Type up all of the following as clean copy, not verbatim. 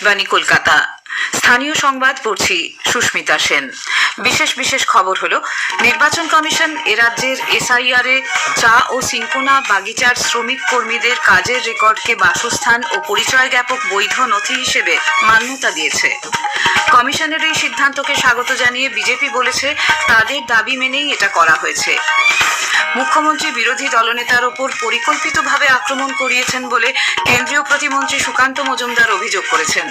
অমৃতবাণী, কলকাতা। স্থানীয় সংবাদ পড়ছি সুস্মিতা সেন। বিশেষ খবর হলো, নির্বাচন কমিশন এ রাজ্যের এসআইআর এ চা ও সিনকোনা বাগিচার শ্রমিক কর্মীদের কাজের রেকর্ডকে বাসস্থান ও পরিচয় জ্ঞাপক বৈধ নথি হিসেবে মান্যতা দিয়েছে। কমিশনের এই সিদ্ধান্তকে স্বাগত জানিয়ে বিজেপি বলেছে, তাদের দাবি মেনেই এটা করা হয়েছে। মুখ্যমন্ত্রী বিরোধী দলনেতার ওপর পরিকল্পিতভাবে আক্রমণ করিয়েছেন বলে কেন্দ্রীয় প্রতিমন্ত্রী সুকান্ত মজুমদার অভিযোগ করেছেন।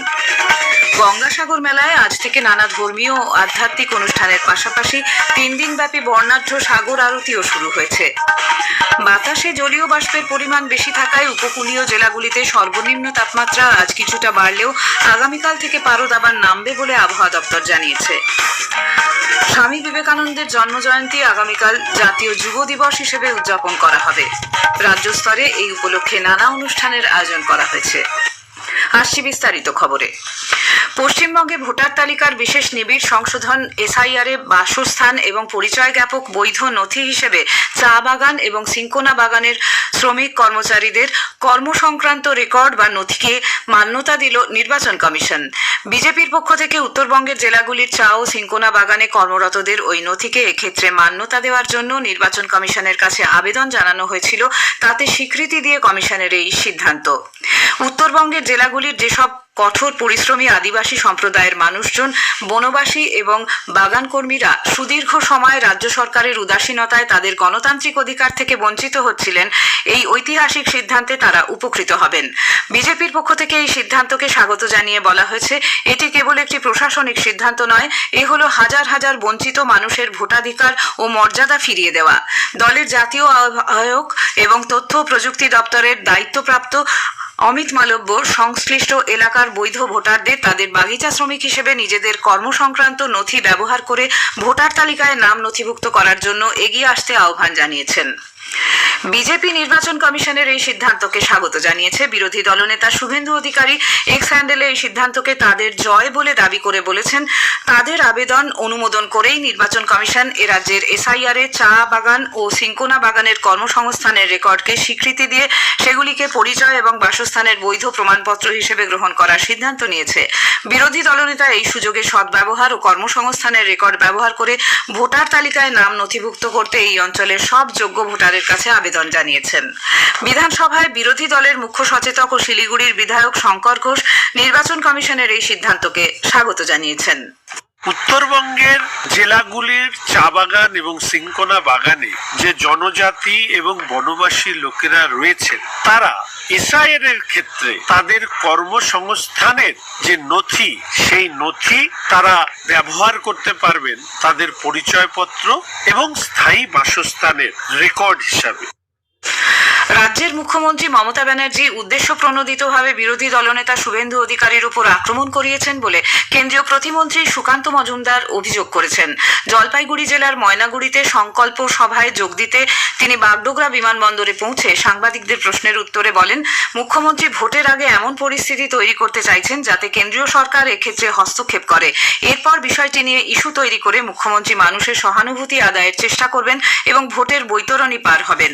গঙ্গাসাগর মেলায় আজ থেকে নানা ধর্মীয় ও আধ্যাত্মিক অনুষ্ঠানের পাশাপাশি 3 দিনব্যাপী বর্ণাঢ্য সাগর আরতিও শুরু হয়েছে। বাতাসে জলীয় বাষ্পের পরিমাণ বেশি থাকায় উপকূলীয় জেলাগুলিতে সর্বনিম্ন তাপমাত্রা আজ কিছুটা বাড়লেও আগামীকাল থেকে পারদ আবার নামবে বলে আবহাওয়া দপ্তর জানিয়েছে। স্বামী বিবেকানন্দের জন্মজয়ন্তী আগামীকাল জাতীয় যুব দিবস হিসেবে উদযাপন করা হবে। রাজ্য স্তরে এই উপলক্ষে নানা অনুষ্ঠানের আয়োজন করা হয়েছে। আসছি বিস্তারিত খবরে। পশ্চিমবঙ্গে ভোটার তালিকার বিশেষ নিবিড় সংশোধন এসআইআর এ বাসস্থান এবং পরিচয় জ্ঞাপক বৈধ নথি হিসেবে চা বাগান এবং সিনকোনা বাগানের শ্রমিক কর্মচারীদের কর্মসংক্রান্ত রেকর্ড বা নথিকে মান্যতা দিল নির্বাচন কমিশন। বিজেপির পক্ষ থেকে উত্তরবঙ্গের জেলাগুলির চা ও সিনকোনা বাগানে কর্মরতদের ওই নথিকে এক্ষেত্রে মান্যতা দেওয়ার জন্য নির্বাচন কমিশনের কাছে আবেদন জানানো হয়েছিল। তাতে স্বীকৃতি দিয়ে কমিশনের এই সিদ্ধান্ত। উত্তরবঙ্গের জেলাগুলির যেসব কঠোর পরিশ্রমী আদিবাসী সম্প্রদায়ের মানুষজন, বনবাসী এবং বাগান কর্মীরা সুদীর্ঘ সময় রাজ্য সরকারের উদাসীনতায় তাদের গণতান্ত্রিক অধিকার থেকে বঞ্চিত হচ্ছিলেন, এই ঐতিহাসিক সিদ্ধান্তে তারা উপকৃত হবেন। বিজেপির পক্ষ থেকে এই সিদ্ধান্তকে স্বাগত জানিয়ে বলা হয়েছে, এটি কেবল একটি প্রশাসনিক সিদ্ধান্ত নয়, এ হলো হাজার হাজার বঞ্চিত মানুষের ভোটাধিকার ও মর্যাদা ফিরিয়ে দেওয়া। দলের জাতীয় আহ্বায়ক এবং তথ্য প্রযুক্তি দপ্তরের দায়িত্বপ্রাপ্ত অমিত মালব্য সংশ্লিষ্ট এলাকার বৈধ ভোটারদের তাদের বাগিচা শ্রমিক হিসেবে নিজেদের কর্মসংক্রান্ত নথি ব্যবহার করে ভোটার তালিকায় নাম নথিভুক্ত করার জন্য এগিয়ে আসতে আহ্বান জানিয়েছেন। বিজেপি নির্বাচন কমিশনের এই সিদ্ধান্তকে স্বাগত জানিয়েছে। বিরোধী দলনেতা শুভেন্দু অধিকারী এক্স হ্যান্ডেলে এই সিদ্ধান্তকে তাদের জয় বলে দাবি করে বলেছেন, তাদের আবেদন অনুমোদন করেই নির্বাচন কমিশন এ রাজ্যের এসআইআর এ চা বাগান ও সিনকোনা বাগানের কর্মসংস্থানের রেকর্ডকে স্বীকৃতি দিয়ে সেগুলিকে পরিচয় এবং বাসস্থানের বৈধ প্রমাণপত্র হিসেবে গ্রহণ করার সিদ্ধান্ত নিয়েছে। বিরোধী দলনেতা এই সুযোগে সদ্ব্যবহার ও কর্মসংস্থানের রেকর্ড ব্যবহার করে ভোটার তালিকায় নাম নথিভুক্ত করতে এই অঞ্চলের সব যোগ্য ভোটারের কাছে আবেদন জানিয়েছেন। বিধানসভায় বিরোধী দলের মুখ্য সচেতক ও শিলিগুড়ির বিধায়ক শঙ্কর ঘোষ নির্বাচন কমিশনের এই সিদ্ধান্তকে স্বাগত জানিয়েছেন। উত্তরবঙ্গের জেলাগুলির চা বাগান এবং সিনকোনা বাগানে যে জনজাতি এবং বনবাসী লোকেরা রয়েছেন, তারা এসআইআর এর ক্ষেত্রে তাদের কর্মসংস্থানের যে নথি, সেই নথি তারা ব্যবহার করতে পারবেন তাদের পরিচয়পত্র এবং স্থায়ী বাসস্থানের রেকর্ড হিসাবে। রাজ্যের মুখ্যমন্ত্রী মমতা ব্যানার্জি উদ্দেশ্যপ্রণোদিতভাবে বিরোধী দলনেতা শুভেন্দু অধিকারীর উপর আক্রমণ করিয়েছেন বলে কেন্দ্রীয় প্রতিমন্ত্রী সুকান্ত মজুমদার অভিযোগ করেছেন। জলপাইগুড়ি জেলার ময়নাগুড়িতে সংকল্প সভায় যোগ দিতে তিনি বাগডোগরা বিমানবন্দরে পৌঁছে সাংবাদিকদের প্রশ্নের উত্তরে বলেন, মুখ্যমন্ত্রী ভোটের আগে এমন পরিস্থিতি তৈরি করতে চাইছেন যাতে কেন্দ্রীয় সরকার এক্ষেত্রে হস্তক্ষেপ করে। এরপর বিষয়টি নিয়ে ইস্যু তৈরি করে মুখ্যমন্ত্রী মানুষের সহানুভূতি আদায়ের চেষ্টা করবেন এবং ভোটের বৈতরণী পার হবেন।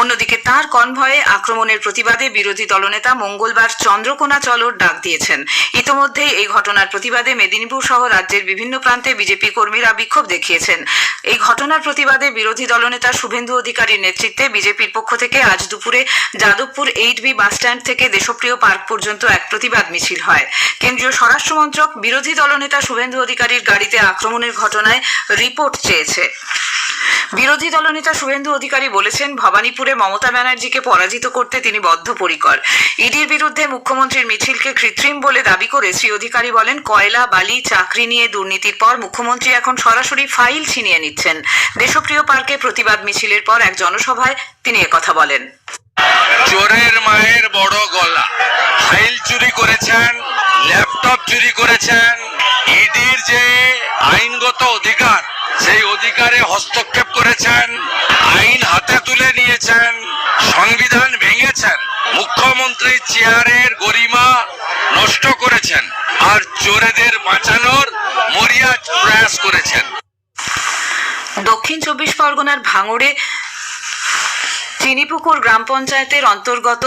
অন্যদিকে তার কনভয়ে আক্রমণের প্রতিবাদে বিরোধী দলনেতা মঙ্গলবার চন্দ্রকোনা চলোর ডাক দিয়েছেন। ইতোমধ্যেই এই ঘটনার প্রতিবাদে মেদিনীপুর সহ রাজ্যের বিভিন্ন প্রান্তে বিজেপি কর্মীরা বিক্ষোভ দেখিয়েছেন। এই ঘটনার প্রতিবাদে বিরোধী দলনেতা শুভেন্দু অধিকারীর নেতৃত্বে বিজেপির পক্ষ থেকে আজ দুপুরে যাদবপুর 8B বাসস্ট্যান্ড থেকে দেশপ্রিয় পার্ক পর্যন্ত এক প্রতিবাদ মিছিল হয়। কেন্দ্রীয় স্বরাষ্ট্রমন্ত্রক বিরোধী দলনেতা শুভেন্দু অধিকারীর গাড়িতে আক্রমণের ঘটনায় রিপোর্ট চেয়েছে। বিরোধী দলনেতা শুভেন্দু অধিকারী বলেছেন, ভবানীপুরে মমতা ব্যানার্জিকে পরাজিত করতে তিনি বদ্ধপরিকর। ইডির বিরুদ্ধে মুখ্যমন্ত্রীর মিছিলকে কৃত্রিম বলে দাবি করে শ্রী অধিকারী বলেন, কয়লা, বালি, চাকরি নিয়ে দুর্নীতির পর মুখ্যমন্ত্রী এখন সরাসরি ফাইল ছিনিয়ে নিচ্ছেন। দেশপ্রিয় পার্কে প্রতিবাদ মিছিলের পর এক জনসভায় তিনি একথা বলেন। চোরের মায়ের বড় গলা, ফাইল চুরি করেছেন, ল্যাপটপ চুরি করেছেন, ইডির যে আইনগত অধিকার সেই অধিকারে হস্তক্ষেপ করেছেন, আইন হাতে তুলে নিয়েছেন, সংবিধান ভেঙেছেন, মুখ্যমন্ত্রী চেয়ারের গরিমা নষ্ট করেছেন আর চোরেদের বাঁচানোর মরিয়া প্রয়াস করেছেন। দক্ষিণ 24 পরগনার ভাঙড়ে চিনিপুকুর গ্রাম পঞ্চায়েতের অন্তর্গত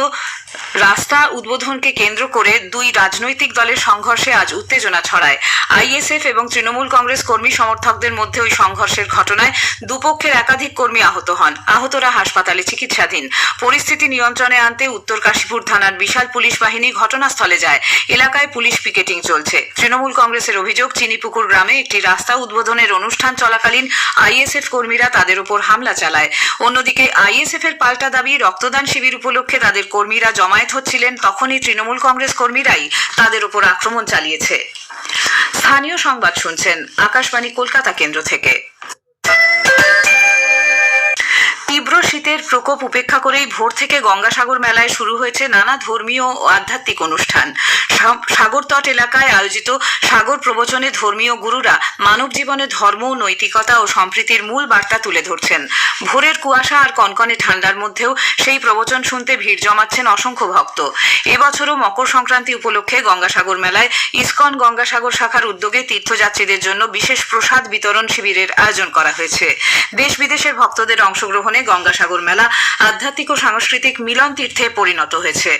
রাস্তা উদ্বোধনকে কেন্দ্র করে দুই রাজনৈতিক দলের সংঘর্ষে আজ উত্তেজনা ছড়ায়। আইএসএফ এবং তৃণমূল কংগ্রেস কর্মী সমর্থকদের মধ্যে ওই সংঘর্ষের ঘটনায় দুপক্ষের একাধিক কর্মী আহত হন। আহতরা হাসপাতালে চিকিৎসাধীন। পরিস্থিতি নিয়ন্ত্রণে আনতে উত্তর কাশীপুর থানার বিশাল পুলিশ বাহিনী ঘটনাস্থলে যায়। এলাকায় পুলিশ পিকেটিং চলছে। তৃণমূল কংগ্রেসের অভিযোগ, চিনিপুকুর গ্রামে একটি রাস্তা উদ্বোধনের অনুষ্ঠান চলাকালীন আইএসএফ কর্মীরা তাদের উপর হামলা চালায়। অন্যদিকে আইএসএফ এর পাল্টা দাবি, রক্তদান শিবির উপলক্ষে তাদের কর্মীরা জমায়েত হচ্ছিলেন, তখনই তৃণমূল কংগ্রেস কর্মীরাই তাদের উপর আক্রমণ চালিয়েছে। স্থানীয় সংবাদ শুনছেন আকাশবাণী কলকাতা কেন্দ্র থেকে। তীব্র শীতের প্রকোপ উপেক্ষা করেই ভোর থেকে গঙ্গাসাগর মেলায় শুরু হয়েছে নানা ধর্মীয় ও আধ্যাত্মিক অনুষ্ঠান। সাগরতট এলাকায় আয়োজিত সাগর প্রবচনে ধর্মীয় গুরুরা মানব জীবনে ধর্ম, নৈতিকতা ও সম্প্রীতির মূল বার্তা তুলে ধরছেন। ভোরের কুয়াশা আর কনকনে ঠান্ডার মধ্যেও সেই প্রবচন শুনতে ভিড় জমাচ্ছেন অসংখ্য ভক্ত। এবছরও মকর সংক্রান্তি উপলক্ষে গঙ্গাসাগর মেলায় ইসকন গঙ্গাসাগর শাখার উদ্যোগে তীর্থযাত্রীদের জন্য বিশেষ প্রসাদ বিতরণ শিবিরের আয়োজন করা হয়েছে। দেশ বিদেশের ভক্তদের অংশগ্রহণে গঙ্গাসাগর মেলা আধ্যাত্মিক ও সাংস্কৃতিক মিলন তীর্থে পরিণত হয়েছে।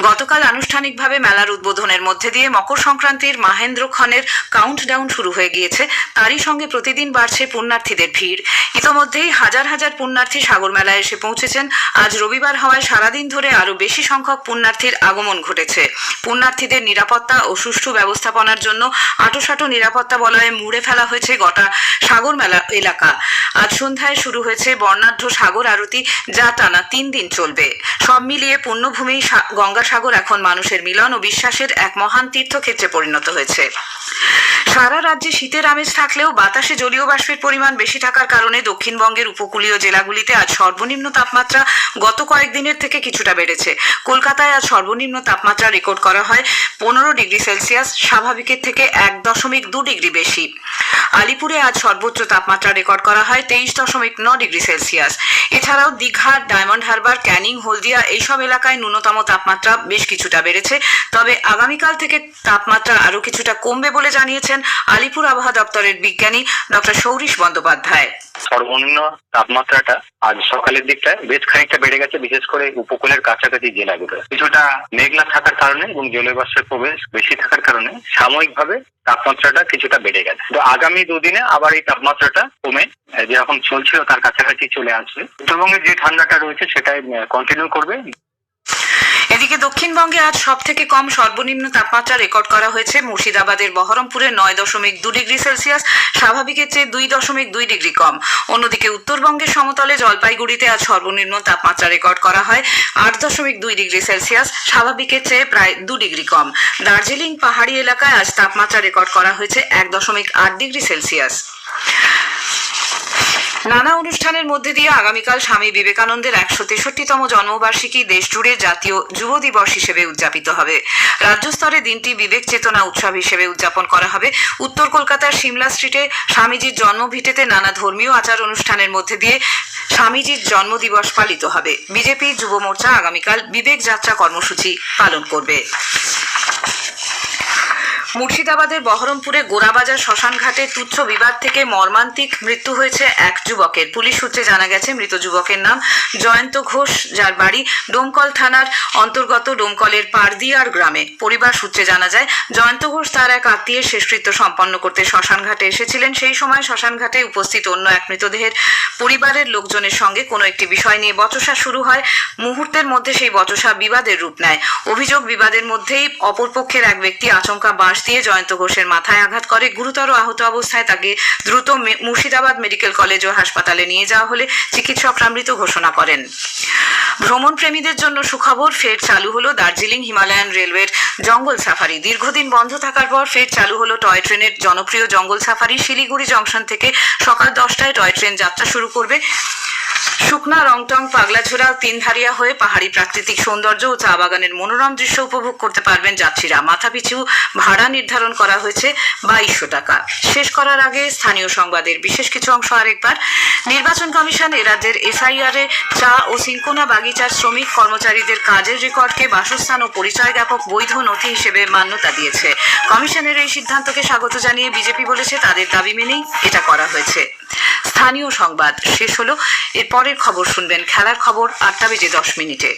গতকাল আনুষ্ঠানিকভাবে মেলার উদ্বোধনের মধ্যে দিয়ে মকর সংক্রান্তির মাহেন্দ্রক্ষণের কাউন্টডাউন শুরু হয়ে গিয়েছে। তারই সঙ্গে প্রতিদিন বাড়ছে পুণ্যার্থীদের ভিড়। ইতোমধ্যেই হাজার হাজার পুণ্যার্থী সাগর মেলায় এসে পৌঁছেছেন। আজ রবিবার হওয়ায় সারাদিন ধরে আরো বেশি সংখ্যক পুণ্যার্থীর আগমন ঘটেছে। পুণ্যার্থীদের নিরাপত্তা ও সুষ্ঠু ব্যবস্থাপনার জন্য আঁটোসাঁটো নিরাপত্তা বলয়ে মুড়ে ফেলা হয়েছে গোটা সাগর মেলা এলাকা। আজ সন্ধ্যায় শুরু হয়েছে বর্ণাঢ্য সাগর আরতি, যা টানা 3 দিন চলবে। সব মিলিয়ে পুণ্যভূমি গঙ্গাসাগর এখন মানুষের মিলন ও বিশ্বাসের এক মহান তীর্থক্ষেত্রে পরিণত হয়েছে। সারা রাজ্যে শীতের আমেজ থাকলেও বাতাসে জলীয় বাষ্পের পরিমাণ বেশি থাকার কারণে দক্ষিণবঙ্গের উপকূলীয় জেলাগুলিতে আজ সর্বনিম্ন তাপমাত্রা গত কয়েকদিনের থেকে কিছুটা বেড়েছে। কলকাতায় আজ সর্বনিম্ন তাপমাত্রা রেকর্ড করা হয় 15 ডিগ্রি সেলসিয়াস, স্বাভাবিকের থেকে 1.2 ডিগ্রি বেশি। আলিপুরে আজ সর্বোচ্চ তাপমাত্রা রেকর্ড করা হয় 23.9 ডিগ্রি সেলসিয়াস। এছাড়াও দীঘা, ডায়মন্ড হারবার, ক্যানিং, হলদিয়া এইসব এলাকায় ন্যূনতম তাপমাত্রা বেশ কিছুটা বেড়েছে। তবে আগামীকাল থেকে তাপমাত্রা আরও কিছুটা কমবে বলে জানিয়েছেন আলিপুর আবহাওয়া দপ্তরের বিজ্ঞানী ডক্টর সৌরিশ বন্দ্যোপাধ্যায়। সর্বনিম্ন তাপমাত্রাটা আজ সকালের দিকটায় বেশ খানিকটা বেড়ে গেছে, বিশেষ করে উপকূলের কাছাকাছি জেলাগুলো। কিছুটা মেঘলা থাকার কারণে এবং জলীয় বাষ্পের প্রবেশ বেশি থাকার কারণে সাময়িকভাবে তাপমাত্রাটা কিছুটা বেড়ে গেছে। তো আগামী দুদিনে আবার এই তাপমাত্রাটা কমে যেরকম চলছিল তার কাছাকাছি চলে আসবে। উত্তরবঙ্গের যে ঠান্ডাটা রয়েছে সেটাই কন্টিনিউ করবে। এদিকে দক্ষিণবঙ্গে আজ সব থেকে কম সর্বনিম্ন তাপমাত্রা রেকর্ড করা হয়েছে মুর্শিদাবাদের বহরমপুরে 9.2 ডিগ্রি সেলসিয়াস, স্বাভাবিকের চেয়ে 2.2 ডিগ্রি কম। অন্যদিকে উত্তরবঙ্গের সমতলে জলপাইগুড়িতে আজ সর্বনিম্ন তাপমাত্রা রেকর্ড করা হয় 8.2 ডিগ্রি সেলসিয়াস, স্বাভাবিকের চেয়ে প্রায় 2 ডিগ্রি কম। দার্জিলিং পাহাড়ি এলাকায় আজ তাপমাত্রা রেকর্ড করা হয়েছে 1.8 ডিগ্রি সেলসিয়াস। নানা অনুষ্ঠানের মধ্যে দিয়ে আগামীকাল স্বামী বিবেকানন্দের 163তম জন্মবার্ষিকী দেশজুড়ে জাতীয় যুব দিবস হিসেবে উদযাপিত হবে। রাজ্য স্তরে দিনটি বিবেক চেতনা উৎসব হিসেবে উদযাপন করা হবে। উত্তর কলকাতার সিমলা স্ট্রিটে স্বামীজির জন্মভিটেতে নানা ধর্মীয় আচার অনুষ্ঠানের মধ্যে দিয়ে স্বামীজির জন্মদিবস পালিত হবে। বিজেপি যুব মোর্চা আগামীকাল বিবেক যাত্রা কর্মসূচি পালন করবে। মুর্শিদাবাদের বহরমপুরে গোড়াবাজার শ্মশানঘাটে তুচ্ছ বিবাদ থেকে মর্মান্তিক মৃত্যু হয়েছে এক যুবকের। পুলিশ সূত্রে জানা গেছে মৃত যুবকের নাম জয়ন্ত ঘোষ, যার বাড়ি ডোমকল থানার অন্তর্গত ডোমকলের পারদিয়ার গ্রামে। পরিবার সূত্রে জানা যায় জয়ন্ত ঘোষ তার এক আত্মীয়ের শেষকৃত্য সম্পন্ন করতে শ্মশানঘাটে এসেছিলেন। সেই সময় শ্মশানঘাটে উপস্থিত অন্য এক মৃতদেহের পরিবারের লোকজনের সঙ্গে কোনো একটি বিষয় নিয়ে বচসা শুরু হয়। মুহূর্তের মধ্যে সেই বচসা বিবাদের রূপ নেয়। অভিযোগ, বিবাদের মধ্যেই অপরপক্ষের এক ব্যক্তি আচমকা বাঁশ দিয়ে জয়ন্ত ঘোষের মাথায় আঘাত করে। গুরুতর আহত অবস্থায় তাকে দ্রুত মুর্শিদাবাদ মেডিকেল কলেজ ও হাসপাতালে নিয়ে যাওয়া হলে চিকিৎসকরা মৃত ঘোষণা করেন। ভ্রমণ প্রেমীদের জন্য সুখবর, ফের চালু হলো দার্জিলিং হিমালয়ান রেলওয়ের জঙ্গল সাফারি। দীর্ঘদিন বন্ধ থাকার পর ফের চালু হলো টয় ট্রেনের জনপ্রিয় জঙ্গল সাফারি। শিলিগুড়ি জংশন থেকে সকাল 10টায় টয় ট্রেন যাত্রা শুরু করবে। শুকনা, রংটং, পাগলাঝোড়া, তিনধারিয়া হয়ে পাহাড়ি প্রাকৃতিক সৌন্দর্য ও চা বাগানের মনোরম দৃশ্য উপভোগ করতে পারবেন যাত্রীরা। মাথাপিছু ভাড়া নির্ধারণ করা হয়েছে 2200 টাকা। শেষ করার আগে স্থানীয় সংবাদের বিশেষ কিছু অংশ আরেকবার। নির্বাচন কমিশন এ রাজ্যের এসআইআর এ চা ও সিনকোনা বাগিচার শ্রমিক কর্মচারীদের কাজের রেকর্ডকে বাসস্থান ও পরিচয় জ্ঞাপক বৈধ নথি হিসেবে মান্যতা দিয়েছে। কমিশনের এই সিদ্ধান্তকে স্বাগত জানিয়ে বিজেপি বলেছে তাদের দাবি মেনেই এটা করা হয়েছে। স্থানীয় সংবাদ শেষ হলো। এর পরের খবর শুনবেন খেলার খবর 8টা বেজে 10 মিনিটে।